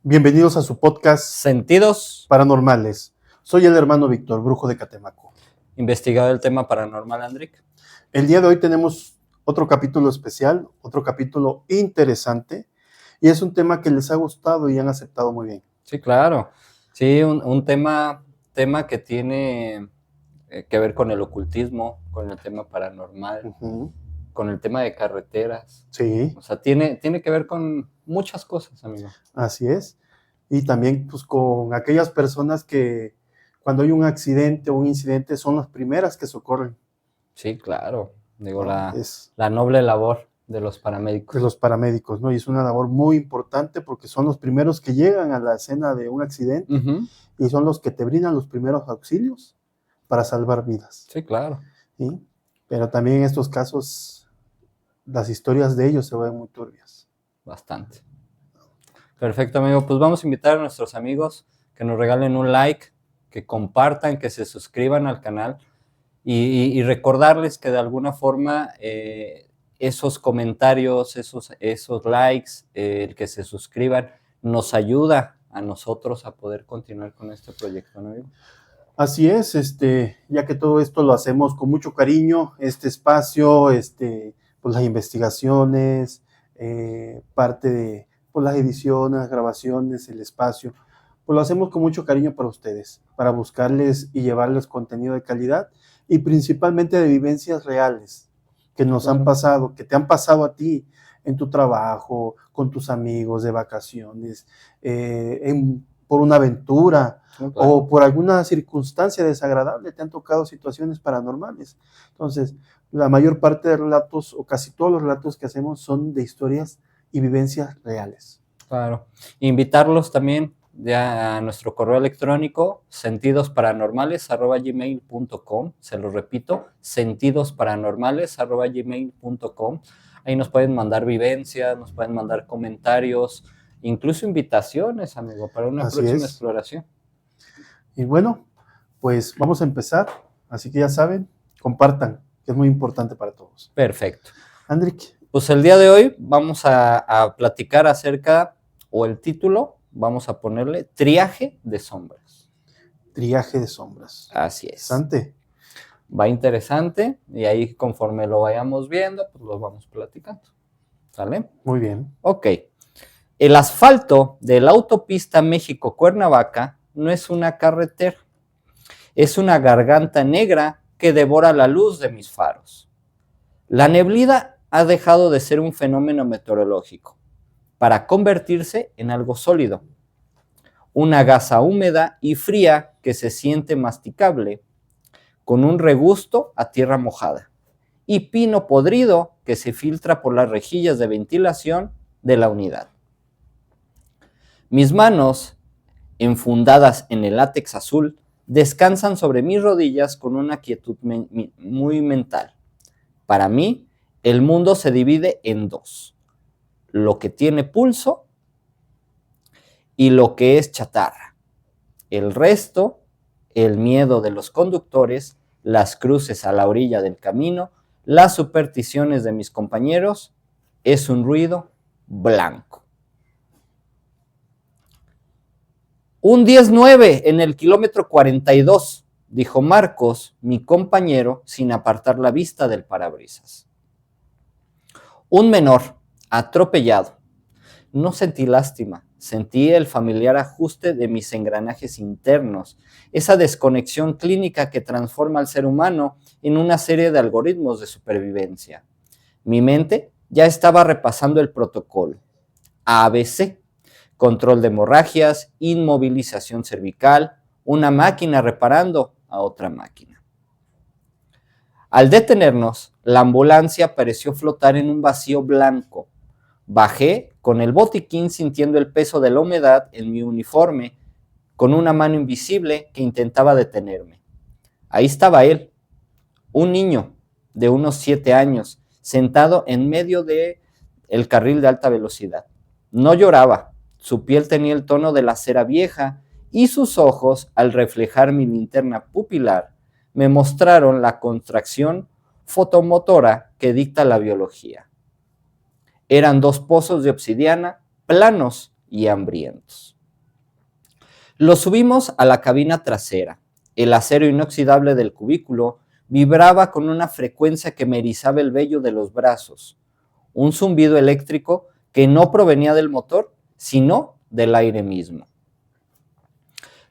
Bienvenidos a su podcast Sentidos, Paranormales. Soy el hermano Víctor, brujo de Catemaco. investigado el tema paranormal, Andrick. El día de hoy tenemos otro capítulo especial, otro capítulo interesante, y es un tema que les ha gustado y han aceptado muy bien. Sí, claro. Sí, un tema que tiene que ver con el ocultismo, con el tema paranormal, con el tema de carreteras. Sí. O sea, tiene que ver con muchas cosas, amigo. Así es. Y también pues con aquellas personas que cuando hay un accidente o un incidente son las primeras que socorren. Sí, claro. Digo, Es la noble labor de los paramédicos. de los paramédicos, ¿no? Y es una labor muy importante porque son los primeros que llegan a la escena de un accidente y son los que te brindan los primeros auxilios para salvar vidas. Sí, claro. ¿Sí? Pero también en estos casos las historias de ellos se ven muy turbias. Bastante. Perfecto, amigo. Pues vamos a invitar a nuestros amigos que nos regalen un like, que compartan, que se suscriban al canal y recordarles que de alguna forma esos comentarios, esos likes, el que se suscriban, nos ayuda a nosotros a poder continuar con este proyecto, ¿no, amigo? Así es, ya que todo esto lo hacemos con mucho cariño, este espacio, pues las investigaciones, parte de pues las ediciones, las grabaciones, el espacio, pues lo hacemos con mucho cariño para ustedes, para buscarles y llevarles contenido de calidad y principalmente de vivencias reales que nos han pasado, que te han pasado a ti en tu trabajo, con tus amigos, de vacaciones, por una aventura, o por alguna circunstancia desagradable, te han tocado situaciones paranormales. Entonces, la mayor parte de relatos, o casi todos los relatos que hacemos, son de historias y vivencias reales. Claro. Invitarlos también ya a nuestro correo electrónico, sentidosparanormales@gmail.com. Se lo repito, sentidosparanormales@gmail.com. Ahí nos pueden mandar vivencias, nos pueden mandar comentarios, incluso invitaciones, amigo, para una próxima exploración. Y bueno, pues vamos a empezar. Así que ya saben, compartan, que es muy importante para todos. Perfecto. Andrick. Pues el día de hoy vamos a platicar acerca, o el título, vamos a ponerle Triaje de sombras. Triaje de sombras. Así es. Interesante. Va interesante y ahí conforme lo vayamos viendo, pues lo vamos platicando. ¿Sale? Muy bien. Ok. El asfalto de la autopista México-Cuernavaca no es una carretera, es una garganta negra que devora la luz de mis faros. La neblina ha dejado de ser un fenómeno meteorológico para convertirse en algo sólido. Una gasa húmeda y fría que se siente masticable, con un regusto a tierra mojada, y pino podrido que se filtra por las rejillas de ventilación de la unidad. Mis manos, enfundadas en el látex azul, descansan sobre mis rodillas con una quietud muy mental. Para mí, el mundo se divide en dos: lo que tiene pulso y lo que es chatarra. El resto, el miedo de los conductores, las cruces a la orilla del camino, las supersticiones de mis compañeros, es un ruido blanco. Un 10-9 en el kilómetro 42, dijo Marcos, mi compañero, sin apartar la vista del parabrisas. Un menor, atropellado. No sentí lástima, sentí el familiar ajuste de mis engranajes internos, esa desconexión clínica que transforma al ser humano en una serie de algoritmos de supervivencia. Mi mente ya estaba repasando el protocolo. ABC, control de hemorragias, inmovilización cervical, una máquina reparando a otra máquina. Al detenernos, la ambulancia pareció flotar en un vacío blanco. Bajé con el botiquín sintiendo el peso de la humedad en mi uniforme, con una mano invisible que intentaba detenerme. Ahí estaba él, un niño de unos 7 años, sentado en medio del carril de alta velocidad. No lloraba, su piel tenía el tono de la cera vieja y sus ojos, al reflejar mi linterna pupilar, me mostraron la contracción fotomotora que dicta la biología. Eran 2 pozos de obsidiana planos y hambrientos. Lo subimos a la cabina trasera. El acero inoxidable del cubículo vibraba con una frecuencia que me erizaba el vello de los brazos. Un zumbido eléctrico que no provenía del motor, sino del aire mismo.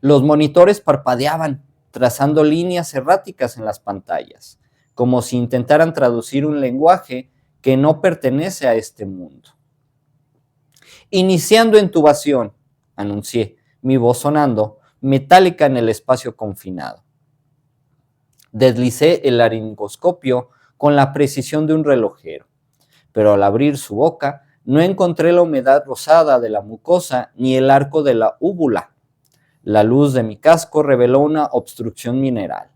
Los monitores parpadeaban, trazando líneas erráticas en las pantallas, como si intentaran traducir un lenguaje que no pertenece a este mundo. Iniciando intubación, anuncié, mi voz sonando, metálica en el espacio confinado. Deslicé el laringoscopio con la precisión de un relojero, pero al abrir su boca no encontré la humedad rosada de la mucosa ni el arco de la úvula. La luz de mi casco reveló una obstrucción mineral.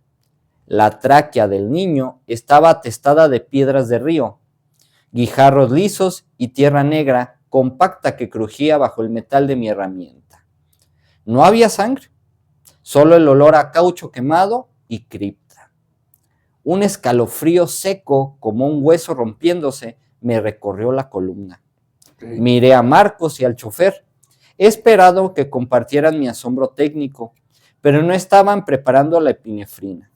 La tráquea del niño estaba atestada de piedras de río, guijarros lisos y tierra negra compacta que crujía bajo el metal de mi herramienta. No había sangre, solo el olor a caucho quemado y cripta. Un escalofrío seco, como un hueso rompiéndose, me recorrió la columna. Miré a Marcos y al chofer. He esperado que compartieran mi asombro técnico, pero no estaban preparando la epinefrina.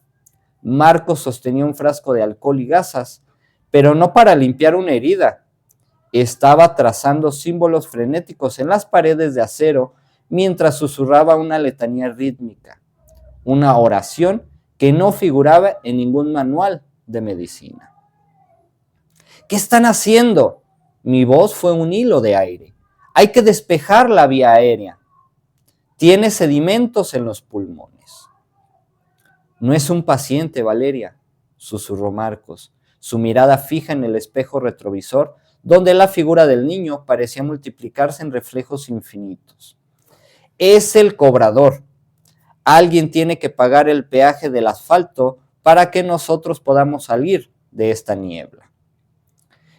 Marcos sostenía un frasco de alcohol y gasas, pero no para limpiar una herida. Estaba trazando símbolos frenéticos en las paredes de acero mientras susurraba una letanía rítmica, una oración que no figuraba en ningún manual de medicina. ¿Qué están haciendo? Mi voz fue un hilo de aire. Hay que despejar la vía aérea. Tiene sedimentos en los pulmones. No es un paciente, Valeria, susurró Marcos, su mirada fija en el espejo retrovisor, donde la figura del niño parecía multiplicarse en reflejos infinitos. Es el cobrador. Alguien tiene que pagar el peaje del asfalto para que nosotros podamos salir de esta niebla.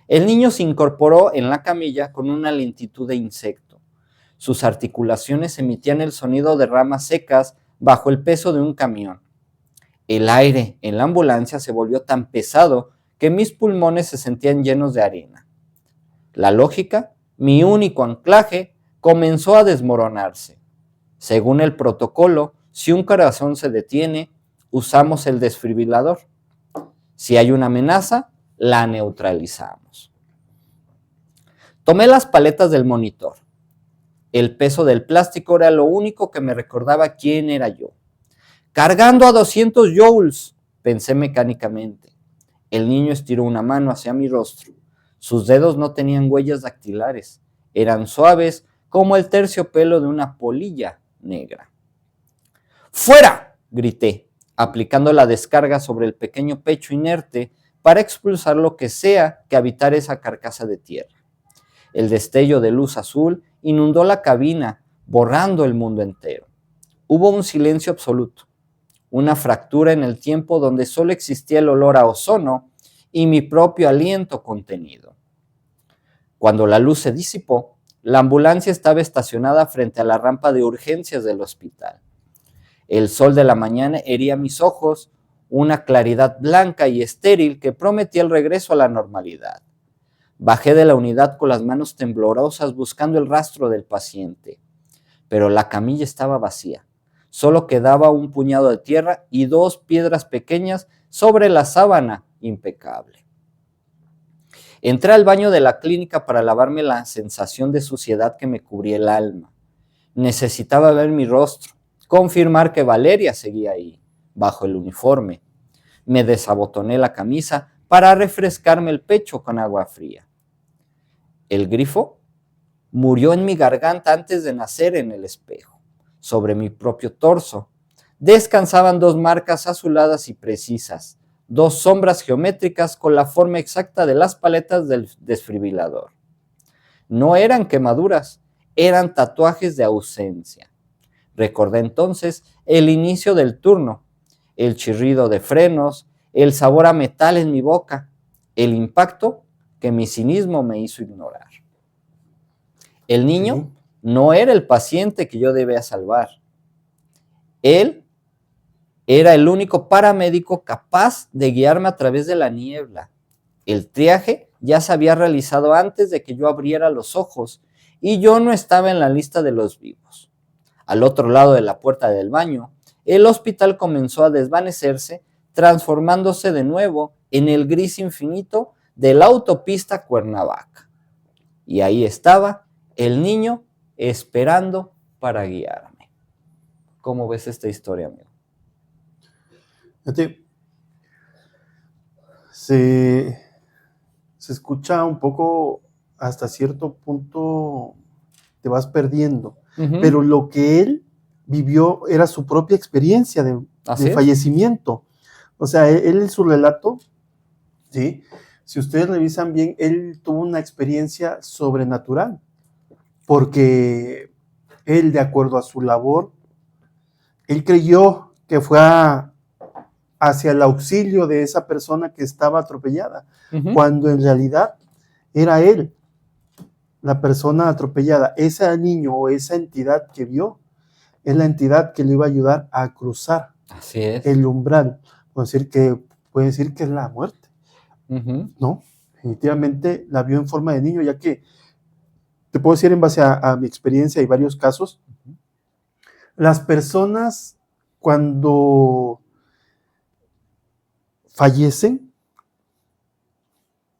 El niño se incorporó en la camilla con una lentitud de insecto. Sus articulaciones emitían el sonido de ramas secas bajo el peso de un camión. El aire en la ambulancia se volvió tan pesado que mis pulmones se sentían llenos de arena. La lógica, mi único anclaje, comenzó a desmoronarse. Según el protocolo, si un corazón se detiene, usamos el desfibrilador. Si hay una amenaza, la neutralizamos. Tomé las paletas del monitor. El peso del plástico era lo único que me recordaba quién era yo. Cargando a 200 joules, pensé mecánicamente. El niño estiró una mano hacia mi rostro. Sus dedos no tenían huellas dactilares. Eran suaves como el terciopelo de una polilla negra. ¡Fuera!, grité, aplicando la descarga sobre el pequeño pecho inerte para expulsar lo que sea que habitara esa carcasa de tierra. El destello de luz azul inundó la cabina, borrando el mundo entero. Hubo un silencio absoluto, una fractura en el tiempo donde solo existía el olor a ozono y mi propio aliento contenido. Cuando la luz se disipó, la ambulancia estaba estacionada frente a la rampa de urgencias del hospital. El sol de la mañana hería mis ojos, una claridad blanca y estéril que prometía el regreso a la normalidad. Bajé de la unidad con las manos temblorosas buscando el rastro del paciente, pero la camilla estaba vacía. Solo quedaba un puñado de tierra y 2 piedras pequeñas sobre la sábana impecable. Entré al baño de la clínica para lavarme la sensación de suciedad que me cubría el alma. Necesitaba ver mi rostro, confirmar que Valeria seguía ahí, bajo el uniforme. Me desabotoné la camisa para refrescarme el pecho con agua fría. El grifo murió en mi garganta antes de nacer en el espejo. Sobre mi propio torso descansaban 2 marcas azuladas y precisas, 2 sombras geométricas con la forma exacta de las paletas del desfibrilador. No eran quemaduras, eran tatuajes de ausencia. Recordé entonces el inicio del turno, el chirrido de frenos, el sabor a metal en mi boca, el impacto que mi cinismo me hizo ignorar. El niño no era el paciente que yo debía salvar. Él era el único paramédico capaz de guiarme a través de la niebla. El triaje ya se había realizado antes de que yo abriera los ojos. y yo no estaba en la lista de los vivos. Al otro lado de la puerta del baño, el hospital comenzó a desvanecerse, transformándose de nuevo en el gris infinito de la autopista Cuernavaca. Y ahí estaba el niño esperando para guiarme. ¿Cómo ves esta historia, amigo? Fíjate, se escucha un poco, hasta cierto punto te vas perdiendo, pero lo que él vivió era su propia experiencia de fallecimiento. O sea, él en su relato, ¿sí? Si ustedes revisan bien, él tuvo una experiencia sobrenatural, porque él, de acuerdo a su labor, él creyó que fue hacia el auxilio de esa persona que estaba atropellada, cuando en realidad era él la persona atropellada. Ese niño o esa entidad que vio es la entidad que le iba a ayudar a cruzar el umbral. Puede decir que es la muerte. No, definitivamente la vio en forma de niño, ya que te puedo decir, en base a mi experiencia y varios casos, las personas cuando fallecen,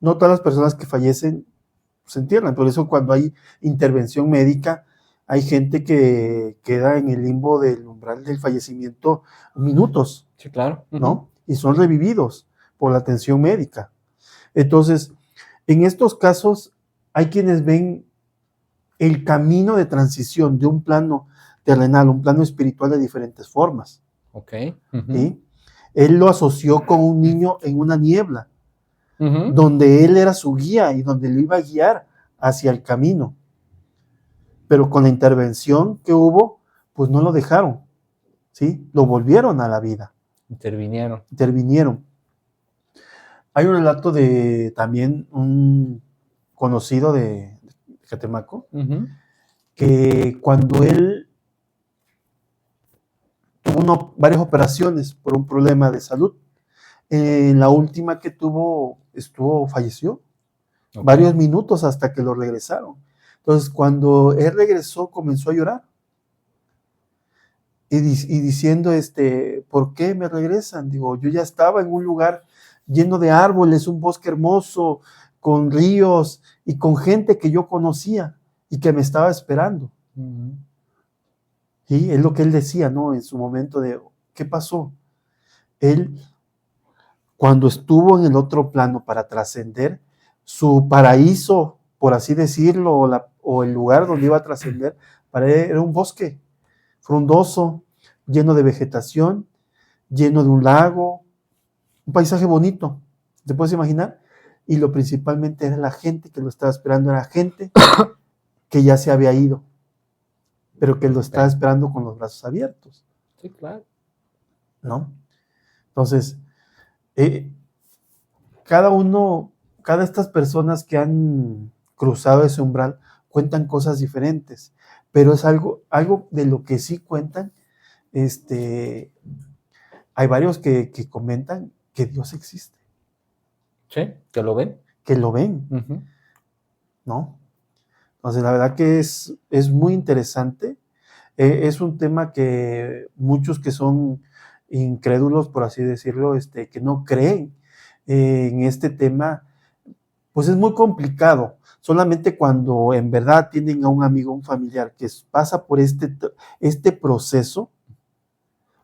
no todas las personas que fallecen se entierran. Por eso, cuando hay intervención médica, hay gente que queda en el limbo del umbral del fallecimiento minutos. Sí, claro. ¿No? Y son revividos por la atención médica. Entonces, en estos casos, hay quienes ven el camino de transición de un plano terrenal, un plano espiritual, de diferentes formas. ¿Sí? Él lo asoció con un niño en una niebla, donde él era su guía y donde lo iba a guiar hacia el camino. Pero con la intervención que hubo, pues no lo dejaron, ¿sí? Lo volvieron a la vida. Intervinieron. Hay un relato de también un conocido de Catemaco, que cuando él tuvo varias operaciones por un problema de salud, en la última que tuvo, falleció varios minutos hasta que lo regresaron. Entonces, cuando él regresó, comenzó a llorar y diciendo, ¿por qué me regresan? Digo, yo ya estaba en un lugar lleno de árboles, un bosque hermoso, con ríos y con gente que yo conocía y que me estaba esperando. Y es lo que él decía, ¿no? En su momento de, ¿qué pasó? Él, cuando estuvo en el otro plano para trascender, su paraíso, por así decirlo, o el lugar donde iba a trascender, para él era un bosque frondoso, lleno de vegetación, lleno de un lago, un paisaje bonito, ¿te puedes imaginar? Y lo principalmente era la gente que lo estaba esperando, era gente que ya se había ido, pero que lo estaba esperando con los brazos abiertos. Sí, claro. ¿No? Entonces, cada de estas personas que han cruzado ese umbral cuentan cosas diferentes, pero es algo de lo que sí cuentan. Hay varios que comentan que Dios existe. Sí, que lo ven. Que lo ven, ¿no? Entonces, la verdad que es muy interesante. Es un tema que muchos que son incrédulos, por así decirlo, que no creen en este tema, pues es muy complicado. Solamente cuando en verdad tienen a un amigo, un familiar que pasa por este proceso,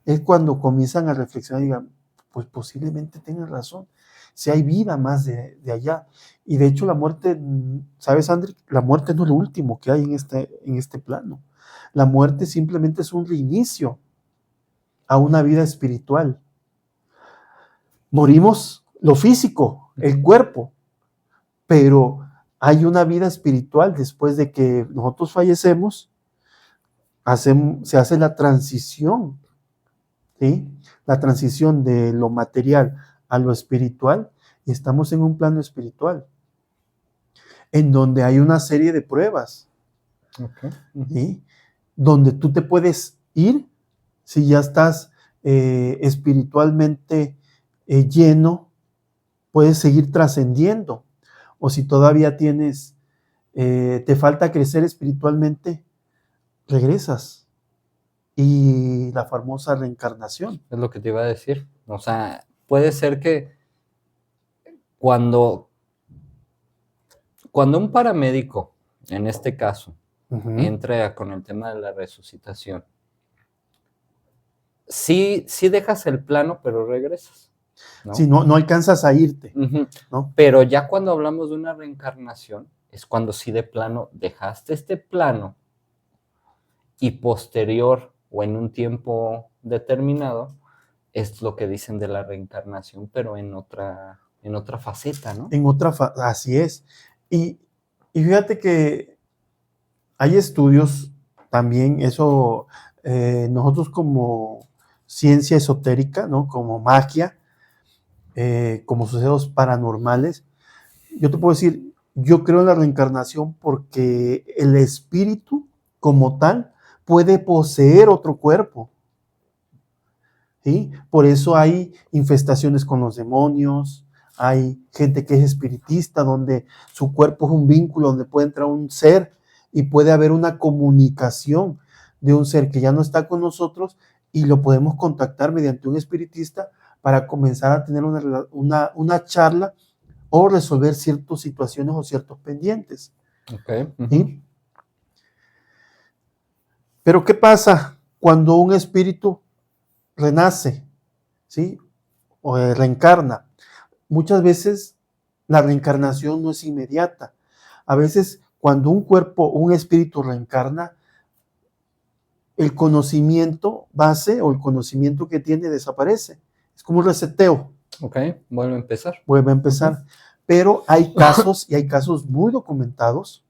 es cuando comienzan a reflexionar y digan, pues posiblemente tengan razón, si hay vida más de allá. Y de hecho la muerte, ¿sabes, André? La muerte no es lo último que hay en este plano. La muerte simplemente es un reinicio a una vida espiritual. Morimos lo físico, el cuerpo, pero hay una vida espiritual después de que nosotros fallecemos. Se hace la transición, ¿sí? La transición de lo material a lo espiritual, y estamos en un plano espiritual, en donde hay una serie de pruebas, ¿sí? Donde tú te puedes ir, si ya estás espiritualmente lleno, puedes seguir trascendiendo, o si todavía tienes te falta crecer espiritualmente, regresas. Y la famosa reencarnación. Es lo que te iba a decir. O sea, puede ser que cuando un paramédico, en este caso, entra con el tema de la resucitación, sí dejas el plano, pero regresas, ¿no? Sí, no alcanzas a irte, ¿no? Pero ya cuando hablamos de una reencarnación, es cuando sí de plano dejaste este plano y posterior o en un tiempo determinado, es lo que dicen de la reencarnación, pero en otra faceta, ¿no? Así es. Y fíjate que hay estudios también, eso, nosotros como ciencia esotérica, ¿no? Como magia, como sucesos paranormales, yo te puedo decir, yo creo en la reencarnación porque el espíritu como tal puede poseer otro cuerpo. ¿Sí? Por eso hay infestaciones con los demonios, hay gente que es espiritista, donde su cuerpo es un vínculo, donde puede entrar un ser y puede haber una comunicación de un ser que ya no está con nosotros y lo podemos contactar mediante un espiritista para comenzar a tener una charla o resolver ciertas situaciones o ciertos pendientes. Okay. ¿Sí? Pero ¿qué pasa cuando un espíritu renace, ¿sí? O reencarna? Muchas veces la reencarnación no es inmediata. A veces cuando un cuerpo o un espíritu reencarna, el conocimiento base o el conocimiento que tiene desaparece. Es como un reseteo. Ok, vuelve a empezar. Vuelve a empezar. Pero hay casos, y hay casos muy documentados,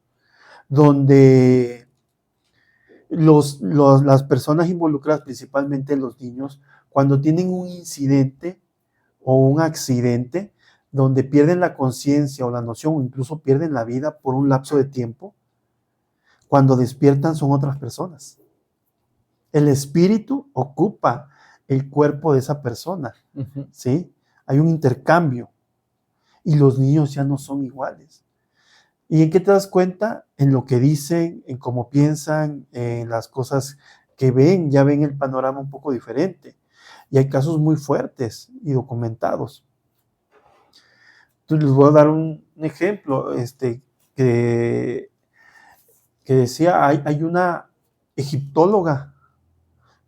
donde las personas involucradas, principalmente los niños, cuando tienen un incidente o un accidente donde pierden la conciencia o la noción o incluso pierden la vida por un lapso de tiempo, cuando despiertan son otras personas. El espíritu ocupa el cuerpo de esa persona, ¿sí? Hay un intercambio y los niños ya no son iguales. ¿Y en qué te das cuenta? En lo que dicen, en cómo piensan, en las cosas que ven, ya ven el panorama un poco diferente. Y hay casos muy fuertes y documentados. Entonces les voy a dar un ejemplo, que decía, hay una egiptóloga,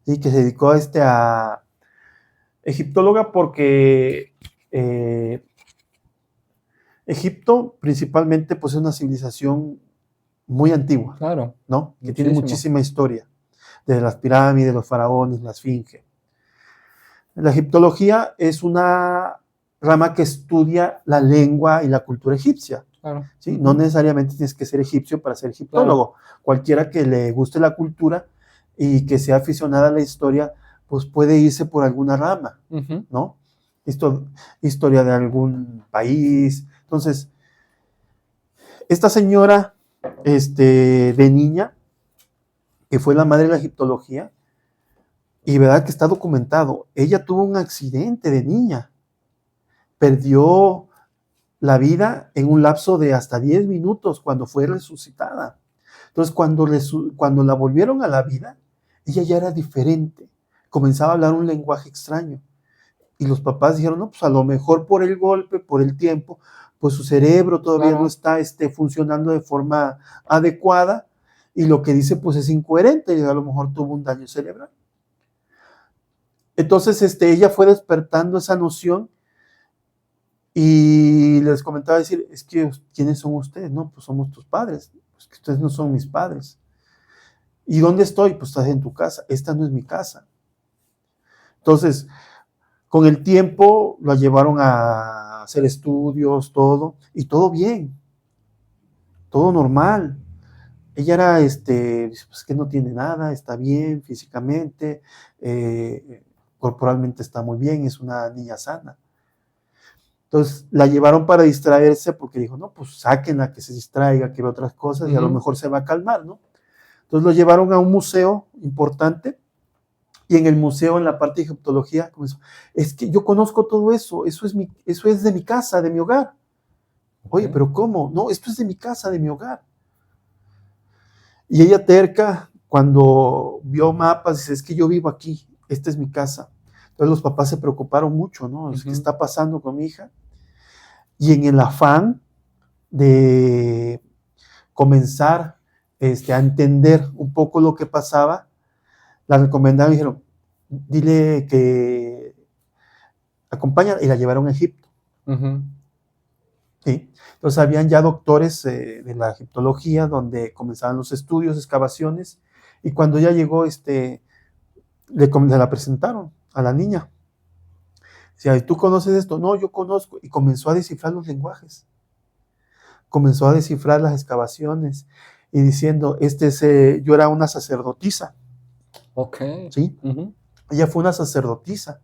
¿sí? Que se dedicó a egiptóloga porque Egipto principalmente pues es una civilización muy antigua, claro, ¿no? Que tiene muchísima historia, desde las pirámides, los faraones, la esfinge. La egiptología es una rama que estudia la lengua y la cultura egipcia. Claro. ¿Sí? No necesariamente tienes que ser egipcio para ser egiptólogo. Claro. Cualquiera que le guste la cultura y que sea aficionada a la historia, pues puede irse por alguna rama, ¿no? Historia de algún país. Entonces, esta señora, de niña, que fue la madre de la egiptología, y verdad que está documentado, ella tuvo un accidente de niña, perdió la vida en un lapso de hasta 10 minutos cuando fue resucitada. Entonces, cuando la volvieron a la vida, ella ya era diferente, comenzaba a hablar un lenguaje extraño. Y los papás dijeron, no, pues a lo mejor por el golpe, por el tiempo, pues su cerebro todavía no está funcionando de forma adecuada, y lo que dice pues es incoherente, y a lo mejor tuvo un daño cerebral. Entonces, ella fue despertando esa noción, y les comentaba decir, es que, ¿quiénes son ustedes? No, pues somos tus padres, pues que ustedes no son mis padres. ¿Y dónde estoy? Pues estás en tu casa, esta no es mi casa. Entonces, con el tiempo la llevaron a hacer estudios, todo, y todo bien, todo normal. Ella era, pues que no tiene nada, está bien físicamente, corporalmente está muy bien, es una niña sana. Entonces la llevaron para distraerse porque dijo, no, pues sáquenla, que se distraiga, que vea otras cosas y a lo mejor se va a calmar, ¿no? Entonces lo llevaron a un museo importante y en el museo, en la parte de egiptología, comenzó, es que yo conozco todo eso, eso es de mi casa, de mi hogar. Oye, pero ¿cómo? No, esto es de mi casa, de mi hogar. Y ella terca, cuando vio mapas, dice, es que yo vivo aquí, esta es mi casa. Entonces los papás se preocuparon mucho, ¿no? ¿Qué está pasando con mi hija? Y en el afán de comenzar a entender un poco lo que pasaba, la recomendaron y dijeron, dile que acompaña, y la llevaron a Egipto. ¿Sí? Entonces habían ya doctores de la egiptología donde comenzaban los estudios, excavaciones, y cuando ya llegó, le la presentaron a la niña. Decía, ¿tú conoces esto? No, yo conozco. Y comenzó a descifrar los lenguajes. Comenzó a descifrar las excavaciones y diciendo, yo era una sacerdotisa. Ok. ¿Sí? Ella fue una sacerdotisa.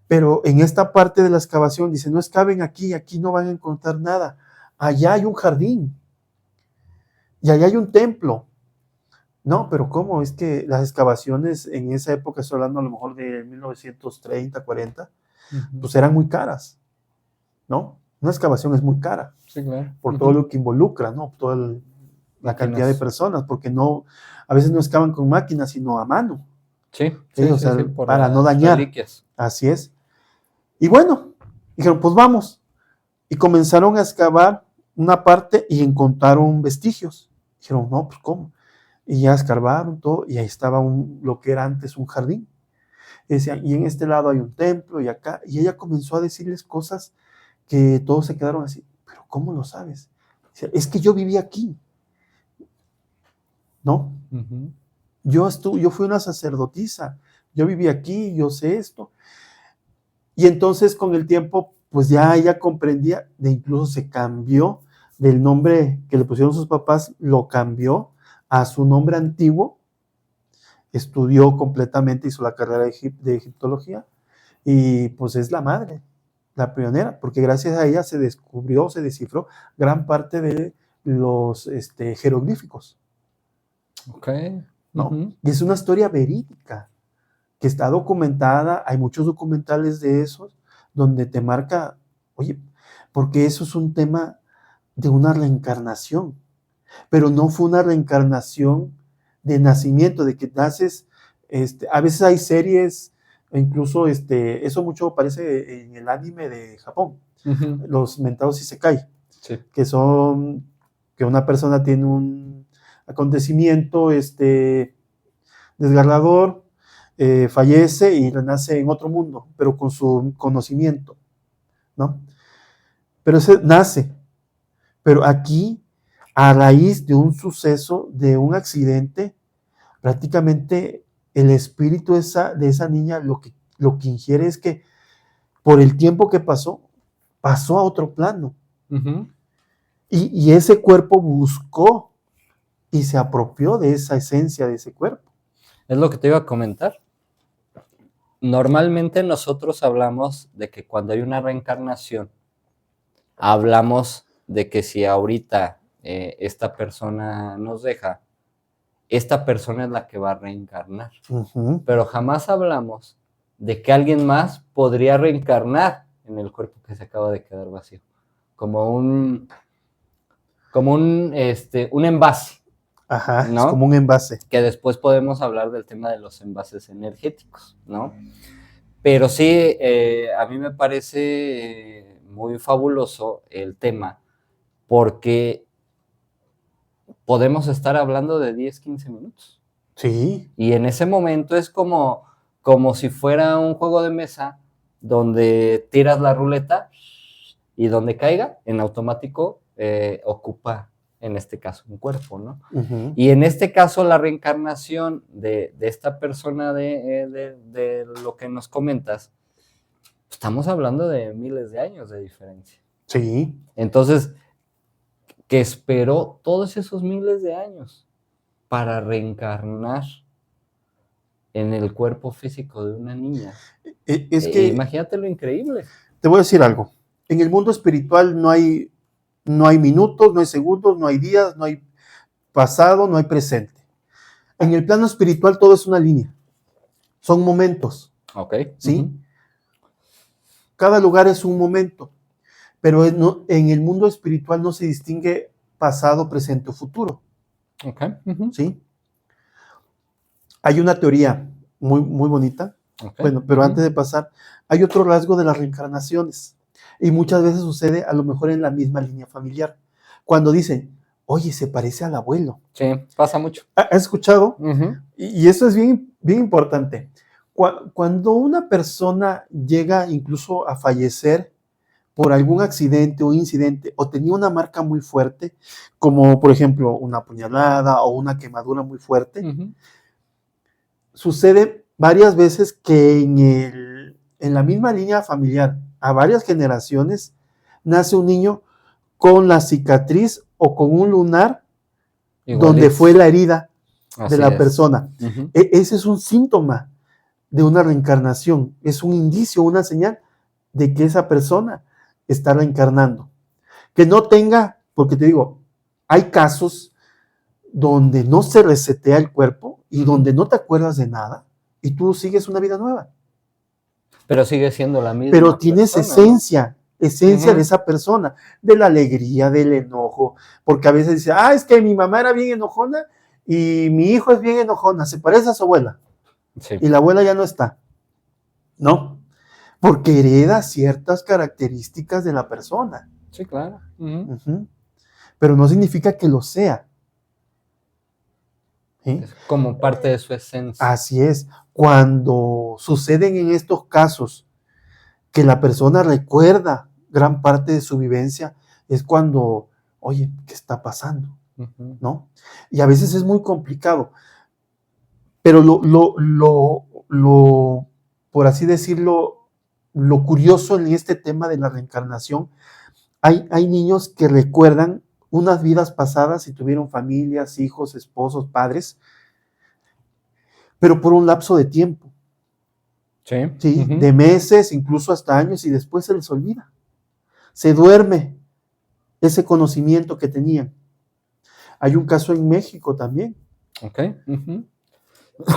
Pero en esta parte de la excavación dice, no excaven aquí, aquí no van a encontrar nada. Allá hay un jardín. Y allá hay un templo. No, pero ¿cómo? Es que las excavaciones en esa época, estoy hablando a lo mejor de 1930, 40, pues eran muy caras, ¿no? Una excavación es muy cara. Sí, claro. Por todo lo que involucra, ¿no? Toda la cantidad de personas, porque a veces no excavan con máquinas, sino a mano. Sí, o sea, para no dañar. Reliquias. Así es. Y bueno, dijeron, pues vamos. Y comenzaron a excavar una parte y encontraron vestigios. Dijeron, no, pues ¿cómo? Y ya escarbaron todo, y ahí estaba lo que era antes un jardín. Y decían, y en este lado hay un templo, y acá. Y ella comenzó a decirles cosas que todos se quedaron así, pero ¿cómo lo sabes? Decía, es que yo viví aquí, ¿no? Yo fui una sacerdotisa, yo viví aquí, yo sé esto. Y entonces con el tiempo, pues ya ella comprendía, incluso se cambió del nombre que le pusieron sus papás, lo cambió a su nombre antiguo, estudió completamente, hizo la carrera de egiptología, y pues es la madre, la pionera, porque gracias a ella se descifró gran parte de los jeroglíficos. Ok. ¿No? Y es una historia verídica, que está documentada, hay muchos documentales de esos, donde te marca, oye, porque eso es un tema de una reencarnación, pero no fue una reencarnación de nacimiento, de que naces, a veces hay series, incluso eso mucho aparece en el anime de Japón, los mentados isekai, que son que una persona tiene un acontecimiento desgarrador, fallece y renace en otro mundo, pero con su conocimiento, ¿no? Pero ese nace, pero aquí, a raíz de un suceso, de un accidente, prácticamente el espíritu de esa niña lo que ingiere es que por el tiempo que pasó a otro plano. Y ese cuerpo buscó y se apropió de esa esencia de ese cuerpo. Es lo que te iba a comentar. Normalmente nosotros hablamos de que cuando hay una reencarnación, hablamos de que si ahorita esta persona nos deja, esta persona es la que va a reencarnar. Pero jamás hablamos de que alguien más podría reencarnar en el cuerpo que se acaba de quedar vacío. Como un envase. Ajá, ¿no? Es como un envase. Que después podemos hablar del tema de los envases energéticos, ¿no? Pero sí, a mí me parece muy fabuloso el tema, porque podemos estar hablando de 10, 15 minutos. Sí. Y en ese momento es como si fuera un juego de mesa donde tiras la ruleta y donde caiga, en automático ocupa, en este caso, un cuerpo, ¿no? Y en este caso, la reencarnación de esta persona de lo que nos comentas, estamos hablando de miles de años de diferencia. Sí. Entonces, que esperó todos esos miles de años para reencarnar en el cuerpo físico de una niña. Es que imagínate lo increíble. Te voy a decir algo. En el mundo espiritual no hay minutos, no hay segundos, no hay días, no hay pasado, no hay presente. En el plano espiritual todo es una línea. Son momentos. Ok. ¿Sí? Cada lugar es un momento. Pero en el mundo espiritual no se distingue pasado, presente o futuro. Ok. Ujú. ¿sí? Hay una teoría muy, muy bonita. Ok. Bueno, pero Ujú. antes de pasar, hay otro rasgo de las reencarnaciones. Y muchas veces sucede a lo mejor en la misma línea familiar. Cuando dicen, oye, se parece al abuelo. Sí, pasa mucho. ¿Has escuchado? Ujú. Y eso es bien, bien importante. Cuando una persona llega incluso a fallecer por algún accidente o incidente o tenía una marca muy fuerte, como por ejemplo una puñalada o una quemadura muy fuerte, Ujú. sucede varias veces que en la misma línea familiar, a varias generaciones, nace un niño con la cicatriz o con un lunar donde fue Igualito. la herida de Así la es. persona. Ujú. Ese es un síntoma de una reencarnación, es un indicio, una señal de que esa persona está reencarnando. Que no tenga, porque te digo, hay casos donde no se resetea el cuerpo y Ujú. donde no te acuerdas de nada y tú sigues una vida nueva. Pero sigue siendo la Pero misma tienes persona, ¿no? esencia de Ujú. esa persona, de la alegría, del enojo, porque a veces dice, es que mi mamá era bien enojona y mi hijo es bien enojona, se parece a su abuela Sí. y la abuela ya no está, ¿no? Porque hereda ciertas características de la persona. Sí, claro. Ujú. Ujú. Pero no significa que lo sea. ¿Sí? Es como parte de su esencia. Así es. Cuando suceden en estos casos que la persona recuerda gran parte de su vivencia, es cuando, oye, ¿qué está pasando? Ujú. ¿No? Y a veces es muy complicado. Pero por así decirlo, lo curioso en este tema de la reencarnación, hay niños que recuerdan unas vidas pasadas y tuvieron familias, hijos, esposos, padres, pero por un lapso de tiempo, Sí. ¿sí? Ujú. De meses, incluso hasta años, y después se les olvida. Se duerme ese conocimiento que tenían. Hay un caso en México también, Ok. Ujú.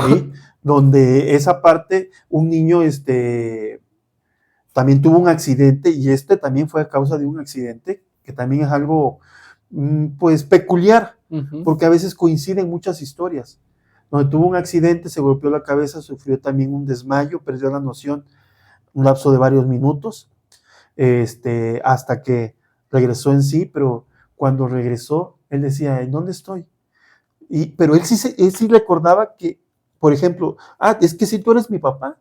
¿sí? Donde esa parte, un niño también tuvo un accidente y también fue a causa de un accidente, que también es algo pues peculiar, Ujú. porque a veces coinciden muchas historias. Donde tuvo un accidente, se golpeó la cabeza, sufrió también un desmayo, perdió la noción un lapso de varios minutos, hasta que regresó en sí, pero cuando regresó, él decía, ¿en dónde estoy? Pero él sí recordaba que, por ejemplo, es que sí, tú eres mi papá,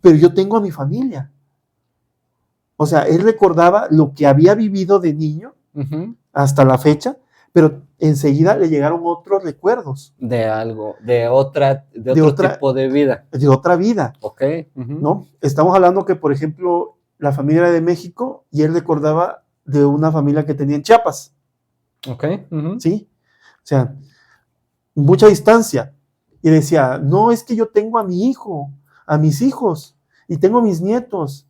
pero yo tengo a mi familia. O sea, él recordaba lo que había vivido de niño Ujú. hasta la fecha, pero enseguida le llegaron otros recuerdos De algo, de de otro otra, tipo de vida. de otra vida, Ok. Ujú. ¿no? Estamos hablando que, por ejemplo, la familia era de México y él recordaba de una familia que tenía en Chiapas, Ok. Ujú. ¿sí? O sea, mucha distancia. Y decía, no, es que yo tengo a mi hijo, a mis hijos, y tengo a mis nietos.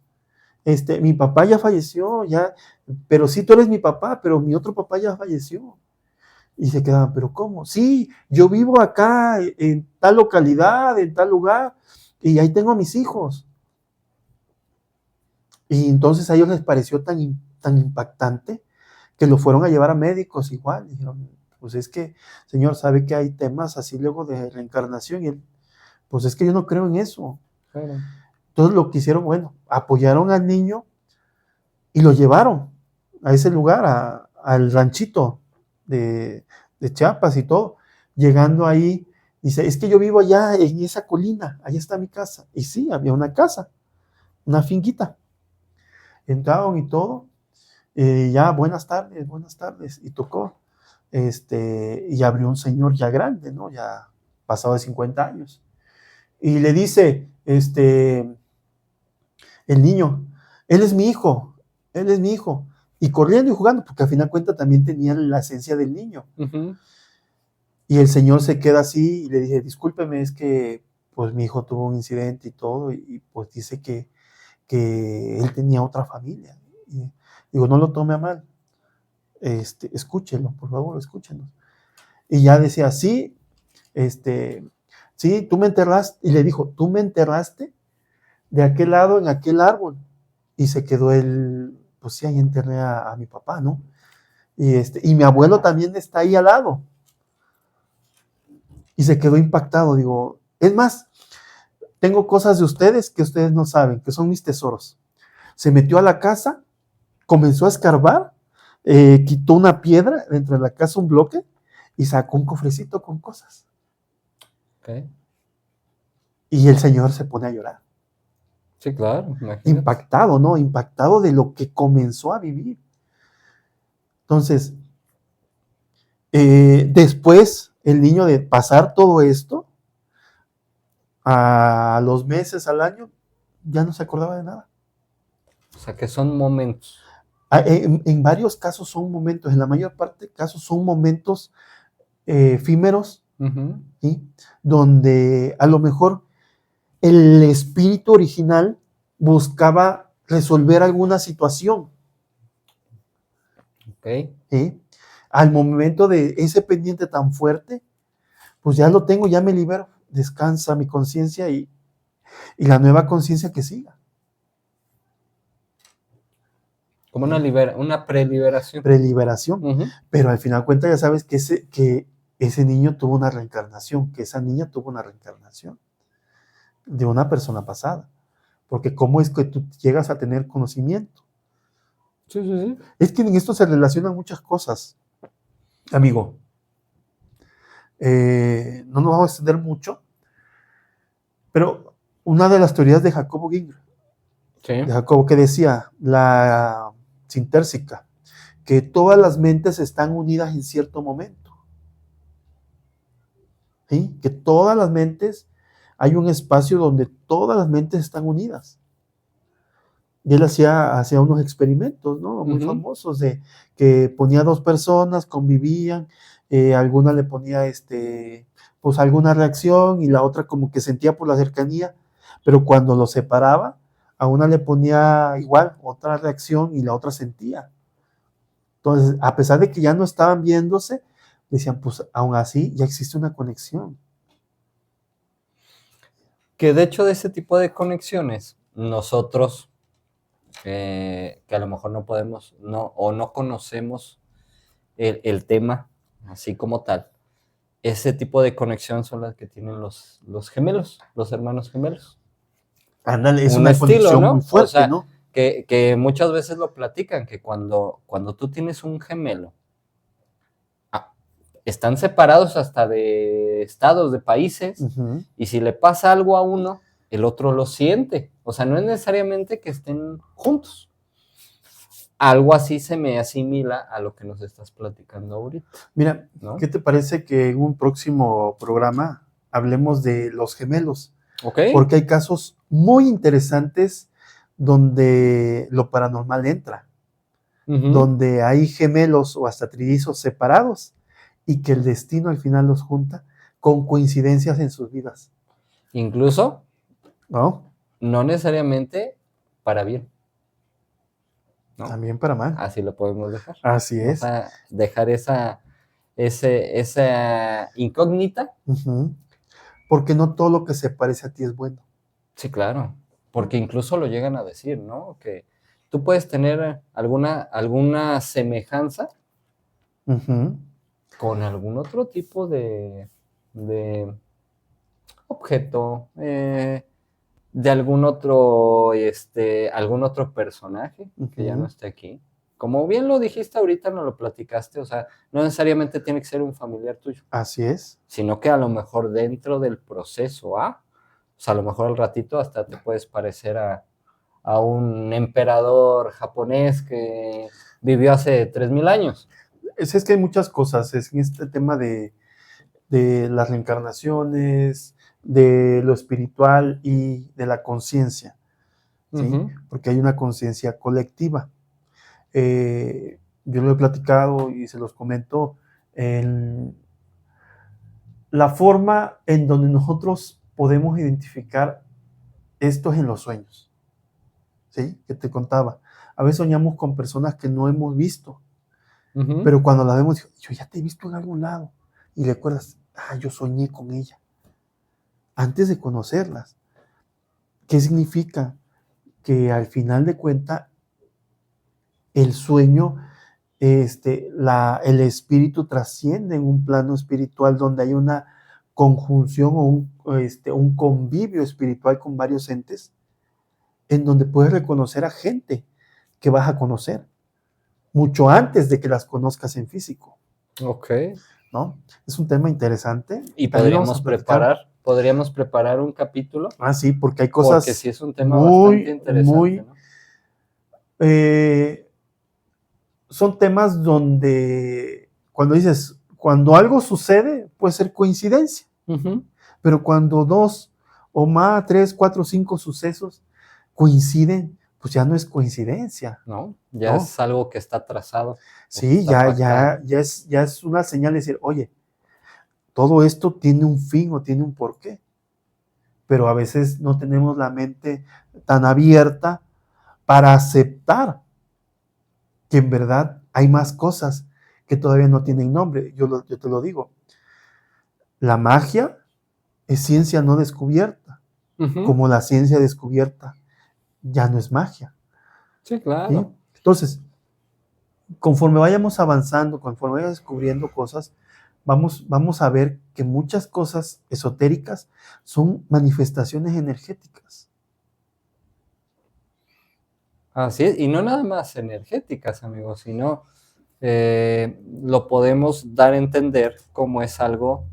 Mi papá ya falleció, ya, pero sí, tú eres mi papá, pero mi otro papá ya falleció. Y se quedaban, ¿pero cómo? Sí, yo vivo acá, en tal localidad, en tal lugar, y ahí tengo a mis hijos. Y entonces a ellos les pareció tan impactante que lo fueron a llevar a médicos igual. Dijeron, pues es que, señor, sabe que hay temas así luego de reencarnación. Y él, pues es que yo no creo en eso. Claro. Entonces lo que hicieron, bueno, apoyaron al niño y lo llevaron a ese lugar, al ranchito de Chiapas y todo. Llegando ahí, dice, es que yo vivo allá en esa colina, allá está mi casa. Y sí, había una casa, una finquita. Entraron y todo, ya, buenas tardes, y tocó, y abrió un señor ya grande, ¿no? Ya pasado de 50 años. Y le dice, el niño, él es mi hijo, él es mi hijo. Y corriendo y jugando, porque al final de cuentas también tenía la esencia del niño. Ujú. Y el señor se queda así y le dice, discúlpeme, es que pues mi hijo tuvo un incidente y todo, y pues dice que él tenía otra familia. Y digo, no lo tome a mal, escúchelo, por favor, escúchenos. Y ya decía, sí, sí, tú me enterraste, y le dijo, tú me enterraste de aquel lado en aquel árbol. Y se quedó él, pues sí, ahí enterré a mi papá, ¿no? Y mi abuelo también está ahí al lado. y se quedó impactado. Digo, es más, tengo cosas de ustedes que ustedes no saben, que son mis tesoros. Se metió a la casa, comenzó a escarbar, quitó una piedra dentro de la casa, un bloque, y sacó un cofrecito con cosas. Okay. Y el señor se pone a llorar. Sí, claro, imagínate. Impactado, ¿no? Impactado de lo que comenzó a vivir. Entonces, después, el niño de pasar todo esto, a los meses, al año, ya no se acordaba de nada. O sea, que son momentos. En varios casos son momentos, en la mayor parte de casos son momentos efímeros, Uh-huh. ¿sí? Donde a lo mejor el espíritu original buscaba resolver alguna situación. Ok. ¿Sí? Al momento de ese pendiente tan fuerte, pues ya lo tengo, ya me libero, descansa mi conciencia y la nueva conciencia que siga. Como una preliberación. Preliberación. Uh-huh. Pero al final cuenta, ya sabes que ese niño tuvo una reencarnación, que esa niña tuvo una reencarnación de una persona pasada. Porque ¿cómo es que tú llegas a tener conocimiento? Sí, sí, sí. Es que en esto se relacionan muchas cosas, amigo. No nos vamos a extender mucho, pero una de las teorías de Jacobo Ginger, Sí. de Jacobo, que decía, la sintérsica, que todas las mentes están unidas en cierto momento. ¿Sí? Que todas las mentes, hay un espacio donde todas las mentes están unidas. Y él hacía unos experimentos, ¿no? Muy famosos, de que ponía dos personas, convivían, alguna le ponía pues alguna reacción y la otra como que sentía por la cercanía, pero cuando los separaba, a una le ponía igual otra reacción y la otra sentía. Entonces, a pesar de que ya no estaban viéndose, decían, pues aún así ya existe una conexión. Que de hecho de ese tipo de conexiones, nosotros, que a lo mejor no podemos, o no conocemos el tema así como tal, ese tipo de conexión son las que tienen los gemelos, los hermanos gemelos. Ándale, es Un una estilo, conexión ¿no? muy fuerte, O sea, ¿no? que muchas veces lo platican, que cuando tú tienes un gemelo, están separados hasta de estados, de países, Uh-huh. y si le pasa algo a uno, el otro lo siente. O sea, no es necesariamente que estén juntos. Algo así se me asimila a lo que nos estás platicando ahorita. Mira, ¿no? ¿Qué te parece que en un próximo programa hablemos de los gemelos? Ok. Porque hay casos muy interesantes donde lo paranormal entra, donde hay gemelos o hasta trillizos separados y que el destino al final los junta con coincidencias en sus vidas. Incluso, ¿no? No necesariamente para bien. ¿no? También para mal. Así lo podemos dejar. Así es. O sea, dejar esa incógnita. Uh-huh. Porque no todo lo que se parece a ti es bueno. Sí, claro. Porque incluso lo llegan a decir, ¿no? Que tú puedes tener alguna semejanza uh-huh. con algún otro tipo de objeto, de algún otro personaje que ya no esté aquí. Como bien lo dijiste ahorita, no lo platicaste, o sea, no necesariamente tiene que ser un familiar tuyo. Así es. Sino que a lo mejor dentro del proceso, o sea, a lo mejor al ratito hasta te puedes parecer a un emperador japonés que vivió hace 3000 años. Es que hay muchas cosas, es en este tema de las reencarnaciones, de lo espiritual y de la conciencia, ¿sí? Uh-huh. Porque hay una conciencia colectiva. Yo lo he platicado y se los comento, en la forma en donde nosotros podemos identificar esto es en los sueños, ¿sí? Que te contaba. A veces soñamos con personas que no hemos visto, uh-huh. pero cuando la vemos, yo ya te he visto en algún lado, y recuerdas, yo soñé con ella, antes de conocerlas. ¿Qué significa? Que al final de cuentas, el sueño, el espíritu trasciende en un plano espiritual donde hay una conjunción o un convivio espiritual con varios entes, en donde puedes reconocer a gente que vas a conocer, mucho antes de que las conozcas en físico, Ok. ¿no? Es un tema interesante. Y También vamos a platicar. podríamos preparar un capítulo, Ah, sí, porque hay cosas porque sí es un tema bastante interesante, ¿no? Son temas donde cuando algo sucede, puede ser coincidencia, Ujú. pero cuando 2 o más, 3, 4, 5 sucesos coinciden, pues ya no es coincidencia, ¿No? Ya ¿no? es algo que está trazado. Sí, está pactado. ya es una señal de decir, oye, todo esto tiene un fin o tiene un porqué, pero a veces no tenemos la mente tan abierta para aceptar que en verdad hay más cosas que todavía no tienen nombre. Yo te lo digo, la magia es ciencia no descubierta, Ujú. como la ciencia descubierta ya no es magia. Sí, ¿Sí? claro. Entonces, conforme vayamos avanzando, conforme vayamos descubriendo cosas, vamos a ver que muchas cosas esotéricas son manifestaciones energéticas. Así es, y no nada más energéticas, amigos, sino lo podemos dar a entender como es algo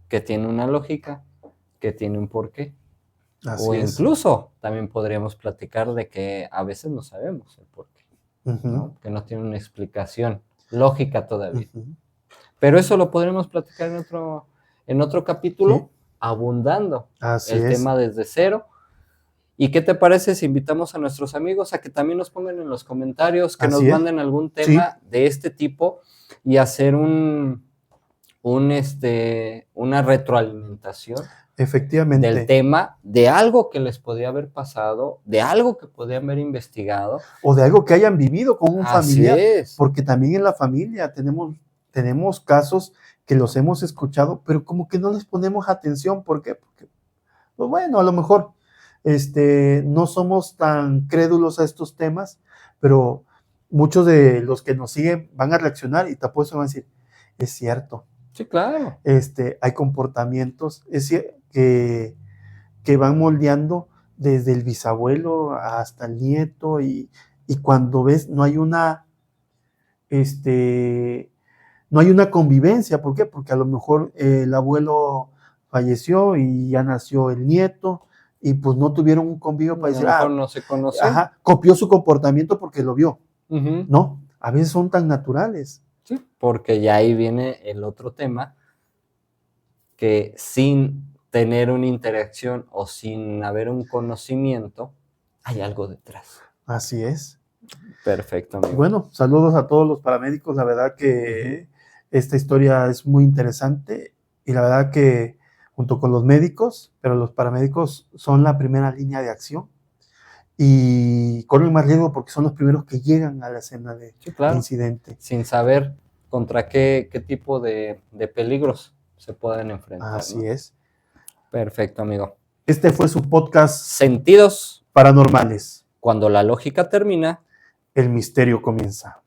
que tiene una lógica, que tiene un porqué. O Así es. incluso también podríamos platicar de que a veces no sabemos el porqué, Ujú, ¿no? Que no tiene una explicación lógica todavía. ujú. Pero eso lo podremos platicar en otro capítulo, Sí, abundando así el es. tema desde cero. ¿Y qué te parece si invitamos a nuestros amigos a que también nos pongan en los comentarios, que nos Así es. manden algún Sí, tema de este tipo y hacer una retroalimentación del efectivamente. tema, de algo que les podía haber pasado, de algo que podían haber investigado? O de algo que hayan vivido con un Así familiar, es. porque también en la familia tenemos casos que los hemos escuchado, pero como que no les ponemos atención. ¿Por qué? Porque, pues bueno, a lo mejor no somos tan crédulos a estos temas, pero muchos de los que nos siguen van a reaccionar y te apuesto van a decir, es cierto, Sí, claro. hay comportamientos que van moldeando desde el bisabuelo hasta el nieto y cuando ves no hay una convivencia. ¿Por qué? Porque a lo mejor el abuelo falleció y ya nació el nieto y pues no tuvieron un convivio A para lo decir, mejor no se conocen. ajá, copió su comportamiento porque lo vio. Ujú. No, a veces son tan naturales. Sí, porque ya ahí viene el otro tema, que sin tener una interacción o sin haber un conocimiento, hay algo detrás. Así es. Perfecto, Y amigo. bueno, saludos a todos los paramédicos. La verdad que esta historia es muy interesante y la verdad que junto con los médicos, pero los paramédicos son la primera línea de acción y corren más riesgo porque son los primeros que llegan a la escena de Sí, claro. incidente. Sin saber contra qué tipo de peligros se pueden enfrentar, Así ¿no? es. Perfecto, amigo. Este fue su podcast Sentidos, Paranormales. cuando la lógica termina. El misterio comienza.